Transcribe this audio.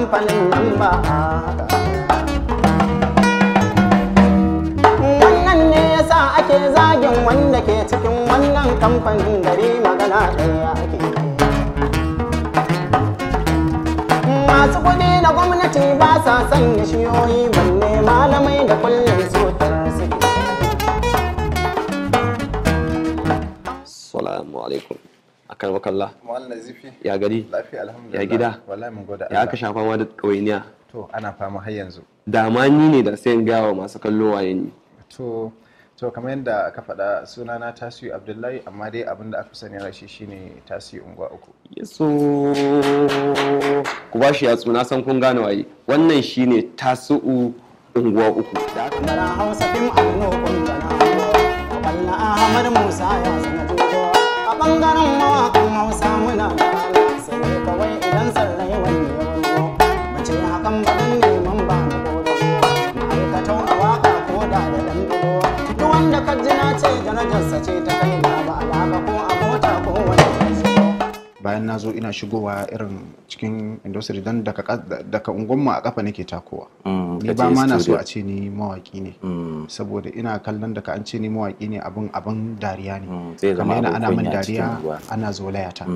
kamfanin nan ba wannan ne yasa ake zagin wanda ke cikin wannan kamfanin gari magana ɗaya ake masu kuɗi na gwamnati ba sa sanya shiyoyi balle malamai da kullum sotar suke. Assalamu alaikum. Akan wakalla. Mu'alla Zifi. Ya gari? Lafiya alhamdulillah. Ya gida? Wallahi mun gode. Ya aka shafa ma da ɗawainiya? To ana fama har yanzu. Da ma ni ne da sai in gawa masu kallo waye ni. To kamar yadda aka faɗa sunana Tasiu Abdullahi amma dai abin da aka sani rashi shine Tasiu Unguwa Uku. Yaso ku ba shi yatsu na san kun gane waye. Wannan shine Tasiu Unguwa Uku. Da kamar Hausa fim Arno Kuntana. Balla Ahmad Musa ya sana tuto. A bangaren mawakan Hausa muna da rana sai kawai idan sallai wani ya wuro. Mace hakan ba dan neman ba na godo. Ma'aikatau a waka ko da dan dubo. Duk wanda ka ji na ce darajarsa ce ta kai ba alaka ko a mota ko wani bayan na zo ina shigowa irin cikin industry don daga unguwanmu a kafa nake takowa ni ba ma na so a ce ni mawaki ne saboda ina kallon daga an ce ni mawaki ne abin dariya ne kamar yana ana min dariya ana zolayata